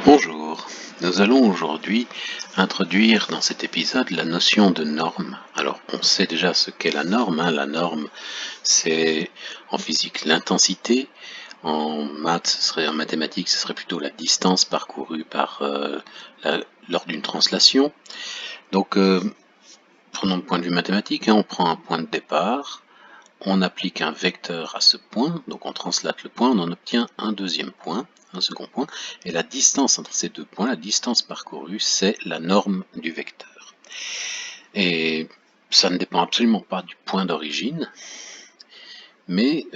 Bonjour, nous allons aujourd'hui introduire dans cet épisode la notion de norme. Alors on sait déjà ce qu'est la norme, La norme c'est en physique l'intensité, en mathématiques ce serait plutôt la distance parcourue lors d'une translation. Donc prenons le point de vue mathématique, on prend un point de départ, on applique un vecteur à ce point, donc on translate le point, on en obtient un deuxième point, un second point, et la distance entre ces deux points, la distance parcourue, c'est la norme du vecteur. Et ça ne dépend absolument pas du point d'origine, mais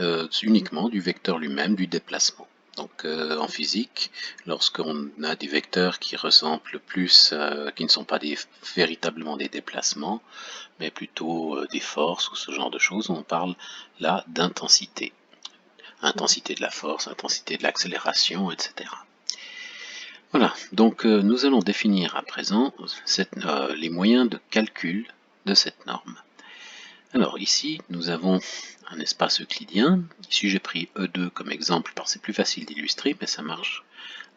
uniquement du vecteur lui-même, du déplacement. Donc en physique, lorsqu'on a des vecteurs qui ressemblent plus, qui ne sont pas véritablement des déplacements, mais plutôt des forces ou ce genre de choses, on parle là d'intensité. Intensité de la force, intensité de l'accélération, etc. Voilà, donc nous allons définir à présent les moyens de calcul de cette norme. Alors ici, nous avons un espace euclidien. Ici, j'ai pris E2 comme exemple, parce que c'est plus facile d'illustrer, mais ça marche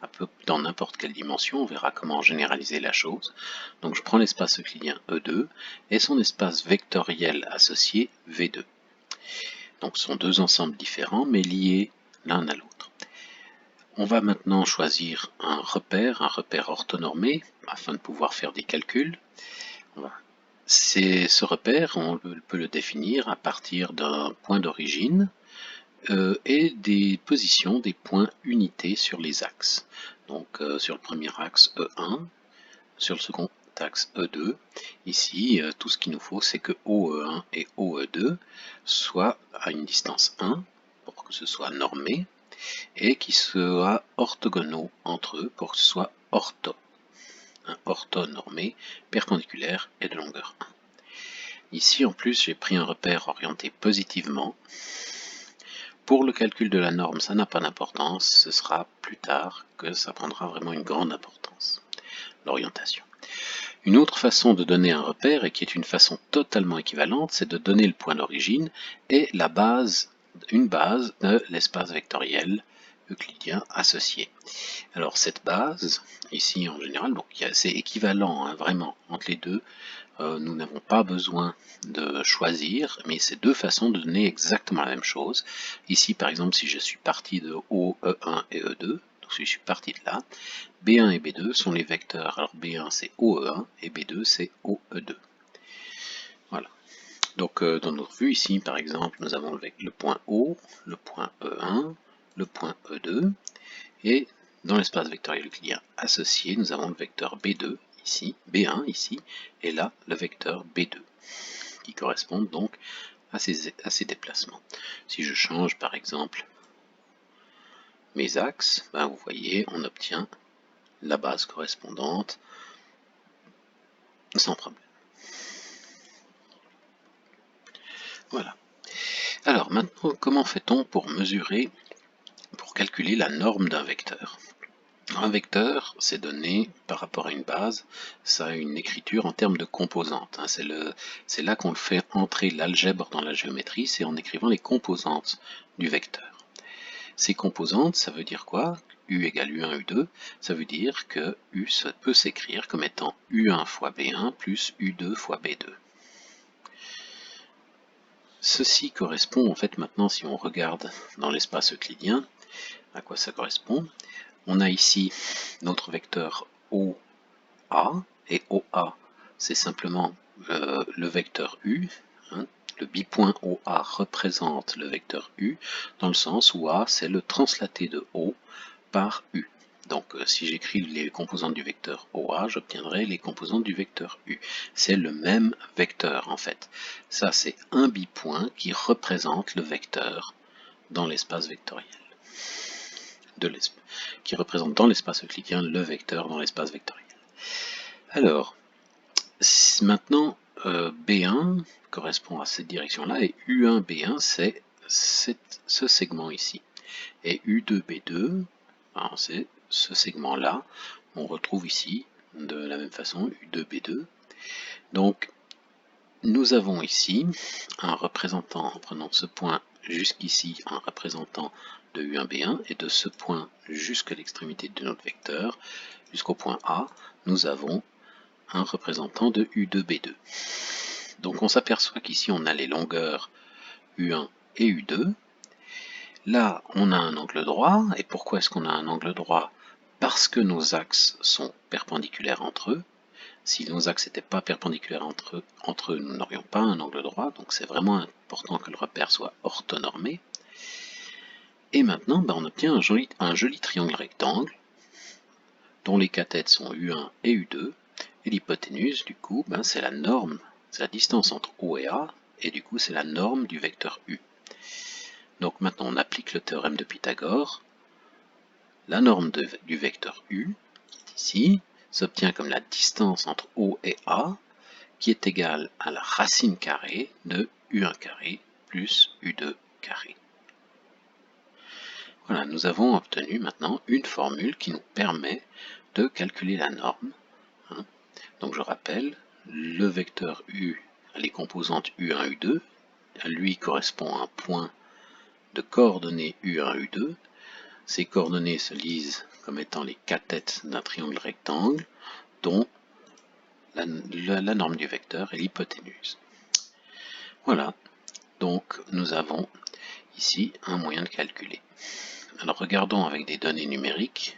un peu dans n'importe quelle dimension. On verra comment généraliser la chose. Donc je prends l'espace euclidien E2 et son espace vectoriel associé V2. Donc ce sont deux ensembles différents, mais liés l'un à l'autre. On va maintenant choisir un repère orthonormé, afin de pouvoir faire des calculs. Ce repère, on peut le définir à partir d'un point d'origine et des positions des points unités sur les axes. Donc sur le premier axe E1, sur le second axe E2. Ici, tout ce qu'il nous faut, c'est que OE1 et OE2 soient à une distance 1 pour que ce soit normé et qu'ils soient orthogonaux entre eux pour que ce soit ortho. Un ortho normé, perpendiculaire et de longueur 1. Ici, en plus, j'ai pris un repère orienté positivement. Pour le calcul de la norme, ça n'a pas d'importance, ce sera plus tard que ça prendra vraiment une grande importance, l'orientation. Une autre façon de donner un repère, et qui est une façon totalement équivalente, c'est de donner le point d'origine et une base de l'espace vectoriel euclidien associé. Alors cette base, ici en général, c'est équivalent vraiment entre les deux. Nous n'avons pas besoin de choisir, mais c'est deux façons de donner exactement la même chose. Ici par exemple, si je suis parti de O, E1 et E2, donc si je suis parti de là, B1 et B2 sont les vecteurs. Alors B1 c'est OE1 et B2 c'est OE2. Voilà. Donc dans notre vue ici par exemple, nous avons le point O, le point E1, le point E2, et dans l'espace vectoriel euclidien associé, nous avons le vecteur B2 ici, B1 ici, et là le vecteur B2, qui correspondent donc à ces déplacements. Si je change par exemple mes axes, vous voyez, on obtient la base correspondante sans problème. Voilà. Alors maintenant, comment fait-on pour calculer la norme d'un vecteur? Un vecteur, c'est donné par rapport à une base, ça a une écriture en termes de composantes. C'est là qu'on fait entrer l'algèbre dans la géométrie, c'est en écrivant les composantes du vecteur. Ces composantes, ça veut dire quoi? U égale U1, U2, ça veut dire que U peut s'écrire comme étant U1 fois B1 plus U2 fois B2. Ceci correspond en fait maintenant, si on regarde dans l'espace euclidien, à quoi ça correspond? On a ici notre vecteur OA, et OA c'est simplement le vecteur U, le bipoint OA représente le vecteur U, dans le sens où A c'est le translaté de O par U. Donc si j'écris les composantes du vecteur OA, j'obtiendrai les composantes du vecteur U. C'est le même vecteur en fait. Ça c'est un bipoint qui représente le vecteur dans l'espace vectoriel. Qui représente dans l'espace euclidien le vecteur dans l'espace vectoriel. Alors, maintenant B1 correspond à cette direction-là et U1 B1 c'est ce segment ici. Et U2 B2, c'est ce segment-là. On retrouve ici de la même façon U2 B2. Donc nous avons ici un représentant, en prenant ce point jusqu'ici, un représentant de U1, B1, et de ce point jusqu'à l'extrémité de notre vecteur, jusqu'au point A, nous avons un représentant de U2, B2. Donc on s'aperçoit qu'ici on a les longueurs U1 et U2. Là, on a un angle droit. Et pourquoi est-ce qu'on a un angle droit? Parce que nos axes sont perpendiculaires entre eux. Si nos axes n'étaient pas perpendiculaires entre eux, nous n'aurions pas un angle droit. Donc c'est vraiment important que le repère soit orthonormé. Et maintenant, on obtient un joli triangle rectangle dont les cathètes sont U1 et U2. Et l'hypoténuse, du coup, c'est la norme, c'est la distance entre O et A. Et du coup, c'est la norme du vecteur U. Donc maintenant on applique le théorème de Pythagore. La norme du vecteur U, qui est ici, s'obtient comme la distance entre O et A, qui est égale à la racine carrée de U1 carré plus U2 carré. Voilà, nous avons obtenu maintenant une formule qui nous permet de calculer la norme. Donc je rappelle, le vecteur U a les composantes U1, U2, à lui correspond un point de coordonnées U1, U2. Ces coordonnées se lisent comme étant les cathètes d'un triangle rectangle dont la norme du vecteur est l'hypoténuse. Voilà, donc nous avons ici un moyen de calculer. Alors regardons avec des données numériques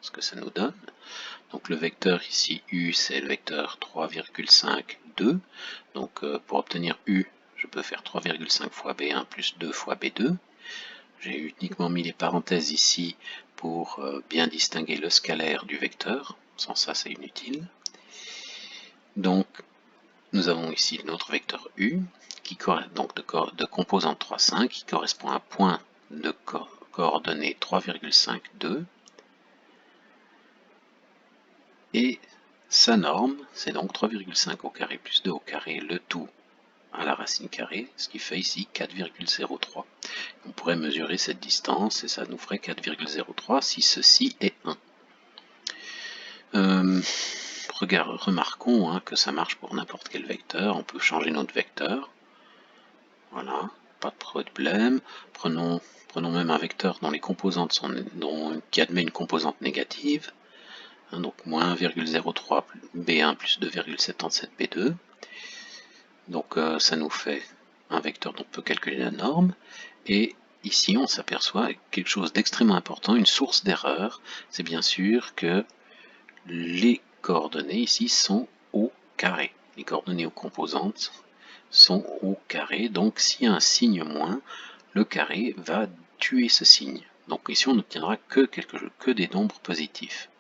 ce que ça nous donne. Donc le vecteur ici U, c'est le vecteur 3,5, 2. Donc pour obtenir U, je peux faire 3,5 fois B1 plus 2 fois B2. J'ai uniquement mis les parenthèses ici pour bien distinguer le scalaire du vecteur. Sans ça, c'est inutile. Donc, nous avons ici notre vecteur U, qui donc de composante 3,5, qui correspond à un point de coordonnées 3,5, 2. Et sa norme, c'est donc 3,5 au carré plus 2 au carré, le tout à la racine carrée, ce qui fait ici 4,03. On pourrait mesurer cette distance et ça nous ferait 4,03 si ceci est 1. Remarquons que ça marche pour n'importe quel vecteur. On peut changer notre vecteur. Voilà, pas de problème. Prenons même un vecteur dont les composantes sont qui admet une composante négative. Donc moins 1,03 B1 plus 2,77 B2. Donc ça nous fait un vecteur dont on peut calculer la norme. Et ici, on s'aperçoit quelque chose d'extrêmement important, une source d'erreur. C'est bien sûr que les coordonnées ici sont au carré. Les coordonnées aux composantes sont au carré. Donc s'il y a un signe moins, le carré va tuer ce signe. Donc ici, on n'obtiendra que des nombres positifs.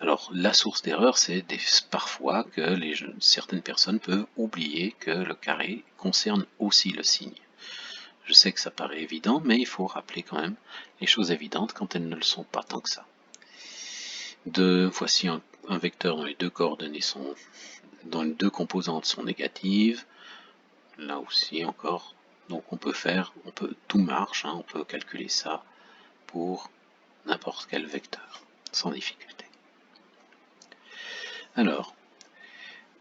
Alors la source d'erreur, c'est parfois que certaines personnes peuvent oublier que le carré concerne aussi le signe. Je sais que ça paraît évident, mais il faut rappeler quand même les choses évidentes quand elles ne le sont pas tant que ça. Voici un vecteur dont les deux coordonnées dont les deux composantes sont négatives. Là aussi encore, donc tout marche, on peut calculer ça pour n'importe quel vecteur, sans difficulté. Alors,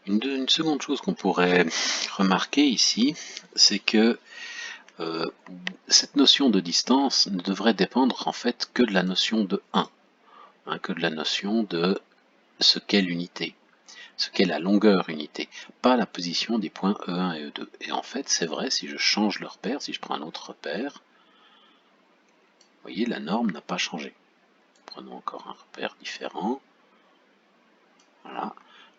une seconde chose qu'on pourrait remarquer ici, c'est que cette notion de distance ne devrait dépendre en fait que de la notion de 1, que de la notion de ce qu'est l'unité, ce qu'est la longueur unité, pas la position des points E1 et E2. Et en fait, c'est vrai, si je change le repère, si je prends un autre repère, vous voyez, la norme n'a pas changé. Prenons encore un repère différent. Voilà,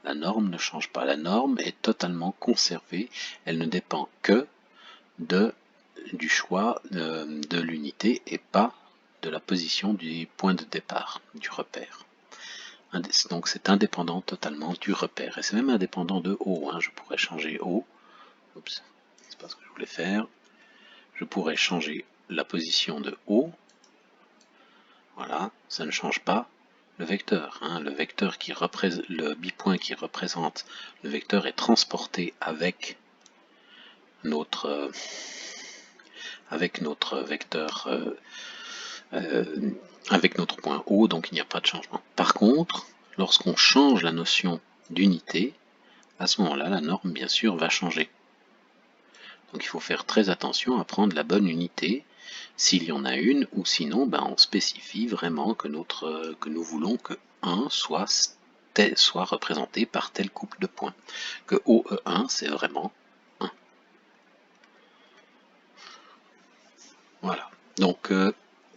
la norme ne change pas. La norme est totalement conservée. Elle ne dépend que du choix de l'unité et pas de la position du point de départ, du repère. Donc c'est indépendant totalement du repère. Et c'est même indépendant de O. Je pourrais changer O. Oups, c'est pas ce que je voulais faire. Je pourrais changer la position de O. Voilà, ça ne change pas le vecteur. Le vecteur le bipoint qui représente le vecteur est transporté avec notre vecteur, avec notre point O, donc il n'y a pas de changement. Par contre, lorsqu'on change la notion d'unité, à ce moment-là, la norme, bien sûr, va changer. Donc il faut faire très attention à prendre la bonne unité, s'il y en a une, ou sinon ben, on spécifie vraiment que nous voulons que 1 soit représenté par tel couple de points, que OE1 c'est vraiment 1. Voilà, donc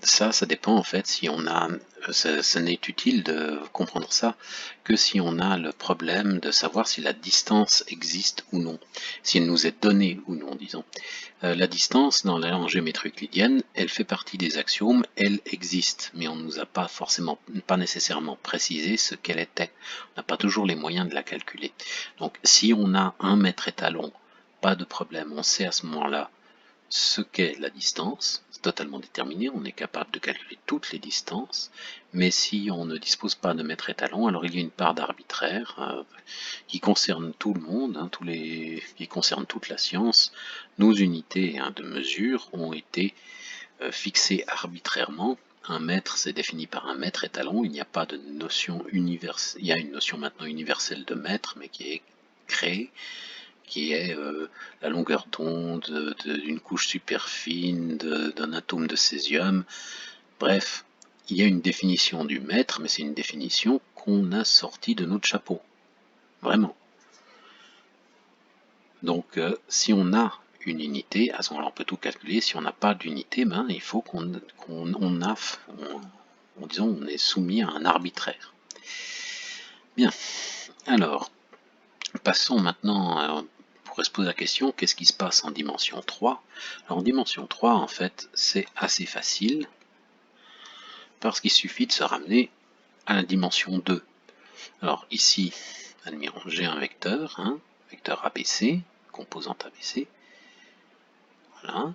ça dépend en fait si on a, ça n'est utile de comprendre ça que si on a le problème de savoir si la distance existe ou non, si elle nous est donnée ou non, disons. La distance dans la langue géométrie euclidienne, elle fait partie des axiomes, elle existe, mais on ne nous a pas nécessairement précisé ce qu'elle était. On n'a pas toujours les moyens de la calculer. Donc si on a un mètre étalon, pas de problème, on sait à ce moment-là ce qu'est la distance, c'est totalement déterminé, on est capable de calculer toutes les distances, mais si on ne dispose pas de mètre étalon, alors il y a une part d'arbitraire qui concerne tout le monde, hein, qui concerne toute la science. Nos unités de mesure ont été fixées arbitrairement. Un mètre, c'est défini par un mètre étalon, il n'y a pas de notion universelle, il y a une notion maintenant universelle de mètre, mais qui est créée, qui est la longueur d'onde d'une couche super fine, d'un atome de césium. Bref, il y a une définition du mètre, mais c'est une définition qu'on a sortie de notre chapeau. Vraiment. Donc, si on a une unité, à ce moment-là, on peut tout calculer. Si on n'a pas d'unité, ben, il faut disons, on est soumis à un arbitraire. Bien. Alors, passons maintenant. On pourrait se poser la question, qu'est-ce qui se passe en dimension 3? Alors en dimension 3, en fait, c'est assez facile, parce qu'il suffit de se ramener à la dimension 2. Alors ici, admirons, j'ai un vecteur, vecteur ABC, composante ABC, voilà.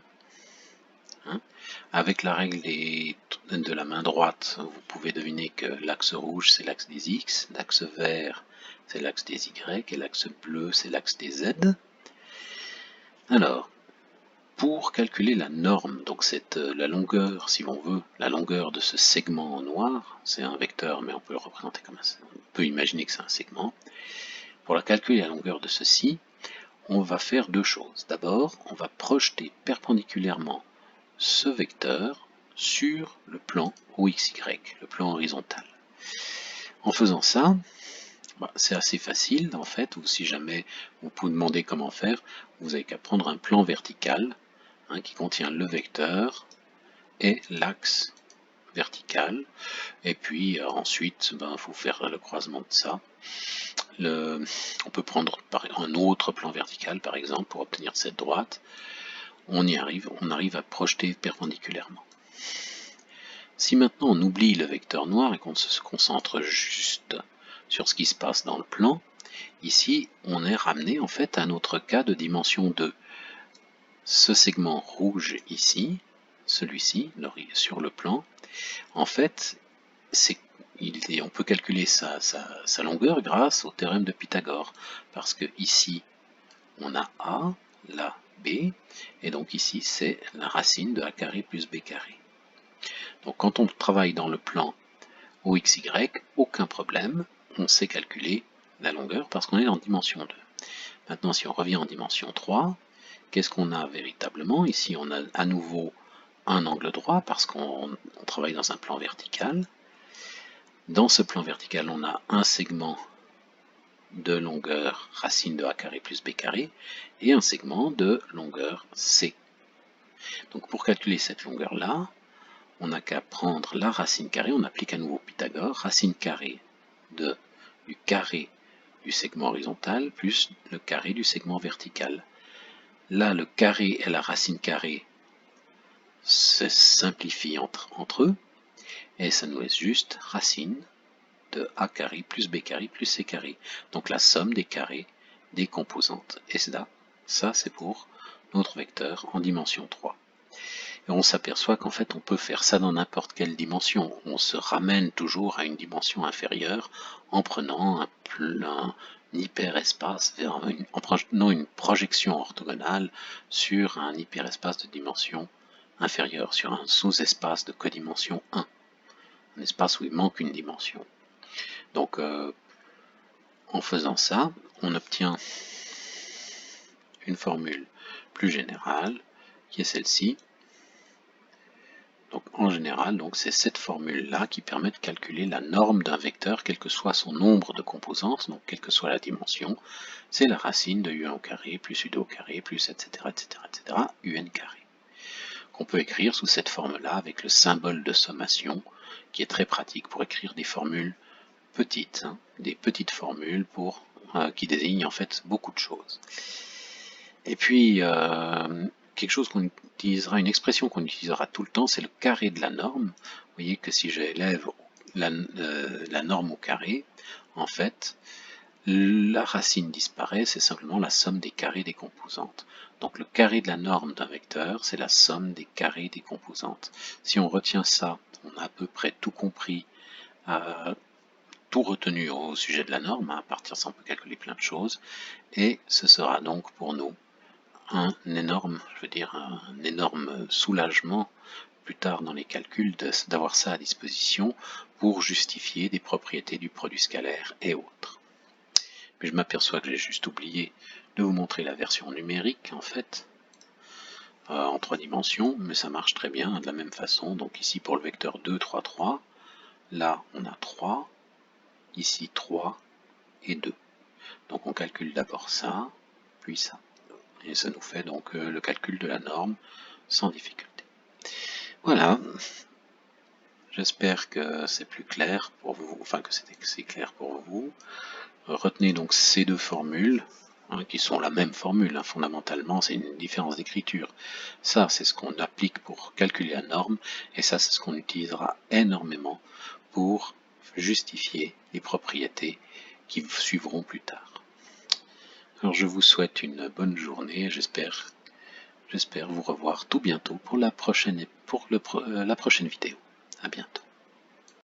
Avec la règle de la main droite, vous pouvez deviner que l'axe rouge c'est l'axe des X, l'axe vert c'est l'axe des Y, et l'axe bleu c'est l'axe des Z. Alors, pour calculer la norme, donc c'est la longueur, si l'on veut, la longueur de ce segment en noir, c'est un vecteur, mais on peut le représenter comme on peut imaginer que c'est un segment. Pour la calculer la longueur de ceci, on va faire deux choses. D'abord, on va projeter perpendiculairement ce vecteur sur le plan OXY, le plan horizontal. En faisant ça, c'est assez facile en fait, ou si jamais vous pouvez demander comment faire, vous n'avez qu'à prendre un plan vertical qui contient le vecteur et l'axe vertical, et puis ensuite il faut faire le croisement de ça. On peut prendre un autre plan vertical par exemple pour obtenir cette droite. On arrive à projeter perpendiculairement. Si maintenant on oublie le vecteur noir et qu'on se concentre juste sur ce qui se passe dans le plan, ici on est ramené en fait à notre cas de dimension 2. Ce segment rouge ici, celui-ci, sur le plan, en fait, on peut calculer sa longueur grâce au théorème de Pythagore, parce que ici on a A, là B, et donc ici c'est la racine de A carré plus B carré. Donc quand on travaille dans le plan OXY, aucun problème, on sait calculer la longueur parce qu'on est en dimension 2. Maintenant si on revient en dimension 3, qu'est-ce qu'on a véritablement? Ici on a à nouveau un angle droit parce qu'on travaille dans un plan vertical. Dans ce plan vertical, on a un segment de longueur racine de A carré plus B carré et un segment de longueur C. Donc pour calculer cette longueur-là, on n'a qu'à prendre la racine carrée, on applique à nouveau Pythagore, racine carrée du carré du segment horizontal plus le carré du segment vertical. Là, le carré et la racine carrée se simplifient entre eux, et ça nous laisse juste racine de A carré plus B carré plus C carré. Donc la somme des carrés des composantes. Et ça c'est pour notre vecteur en dimension 3. Et on s'aperçoit qu'en fait on peut faire ça dans n'importe quelle dimension. On se ramène toujours à une dimension inférieure en prenant un hyperespace, en prenant une projection orthogonale sur un hyperespace de dimension inférieure, sur un sous-espace de codimension 1. Un espace où il manque une dimension. Donc en faisant ça, on obtient une formule plus générale qui est celle-ci. Donc en général, c'est cette formule-là qui permet de calculer la norme d'un vecteur, quel que soit son nombre de composantes, donc quelle que soit la dimension, c'est la racine de un au carré plus u2 au carré plus etc. etc. etc. un carré. Qu'on peut écrire sous cette forme-là avec le symbole de sommation, qui est très pratique pour écrire des formules petites, des petites formules qui désignent en fait beaucoup de choses. Et puis, quelque chose qu'on utilisera, une expression qu'on utilisera tout le temps, c'est le carré de la norme. Vous voyez que si j'élève la norme au carré, en fait, la racine disparaît, c'est simplement la somme des carrés des composantes. Donc le carré de la norme d'un vecteur, c'est la somme des carrés des composantes. Si on retient ça, on a à peu près tout compris, tout retenu au sujet de la norme. À partir de ça, on peut calculer plein de choses. Et ce sera donc pour nous un énorme soulagement plus tard dans les calculs d'avoir ça à disposition pour justifier des propriétés du produit scalaire et autres. Mais je m'aperçois que j'ai juste oublié de vous montrer la version numérique en fait, en 3 dimensions, mais ça marche très bien de la même façon. Donc ici pour le vecteur 2, 3, 3, là on a 3, ici 3 et 2. Donc on calcule d'abord ça, puis ça. Et ça nous fait donc le calcul de la norme sans difficulté. Voilà, j'espère que c'est plus clair pour vous, enfin que c'est clair pour vous. Retenez donc ces deux formules, qui sont la même formule, fondamentalement, c'est une différence d'écriture. Ça, c'est ce qu'on applique pour calculer la norme, et ça, c'est ce qu'on utilisera énormément pour justifier les propriétés qui suivront plus tard. Alors je vous souhaite une bonne journée, j'espère vous revoir tout bientôt pour la prochaine vidéo. À bientôt.